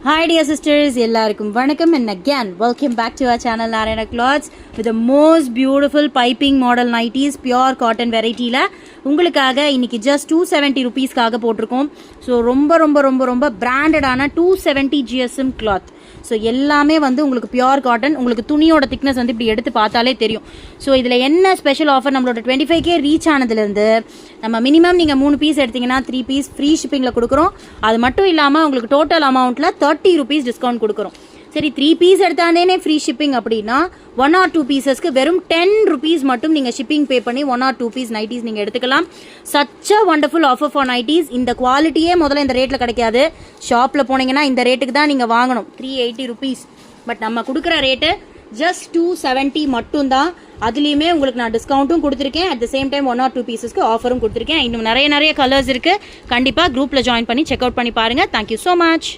Hi dear sisters, எல்லாருக்கும் வணக்கம் and again welcome back to our channel Narayana Clothes with the most beautiful piping model nighties pure cotton variety ல உங்களுக்காக இன்னைக்கு just 270 rupeesக்காக போட்டிருக்கோம். So ரொம்ப பிராண்டடான 270 GSM cloth. So எல்லாமே வந்து உங்களுக்கு பியூர் காட்டன். உங்களுக்கு துணியோட திக்னஸ் வந்து இப்படி எடுத்து பார்த்தாலே தெரியும். ஸோ இதில் என்ன ஸ்பெஷல் ஆஃபர், நம்மளோட 25K ரீச் ஆனதுலேருந்து நம்ம மினிமம் நீங்கள் 3 பீஸ் எடுத்தீங்கன்னா 3 பீஸ் ஃப்ரீ ஷிப்பிங்கில் கொடுக்குறோம். அது மட்டும் இல்லாமல் உங்களுக்கு டோட்டல் அமௌண்ட்டில் 30 rupees டிஸ்கவுண்ட் கொடுக்குறோம். சரி 3 பீஸ் எடுத்தாலே ஃப்ரீ ஷிப்பிங் அப்படின்னா 1 or 2 பீசஸ்க்கு வெறும் 10 rupees மட்டும் நீங்கள் ஷிப்பிங் பே பண்ணி 1 or 2 பீஸ் நைட்டிஸ் நீங்கள் எடுத்துக்கலாம். Such a wonderful offer for nighties. இந்த குவாலிட்டியே முதல்ல இந்த ரேட்டில் கிடைக்காது. ஷாப்பில் போனீங்கன்னா இந்த ரேட்டுக்கு தான் நீங்கள் வாங்கணும், 380 rupees. பட் நம்ம கொடுக்குற ரேட்டு ஜஸ்ட் 270 மட்டும்தான். அதுலேயுமே உங்களுக்கு நான் டிஸ்கவுண்ட்டும் கொடுத்துருக்கேன். At the same time 1 or 2 பீசஸ்க்கு ஆஃபரும் கொடுத்துருக்கேன். இன்னும் நிறைய கலர்ஸ் இருக்குது. கண்டிப்பாக குரூப்பில் ஜாயின் பண்ணி செக் அவுட் பண்ணி பாருங்கள். Thank you so much.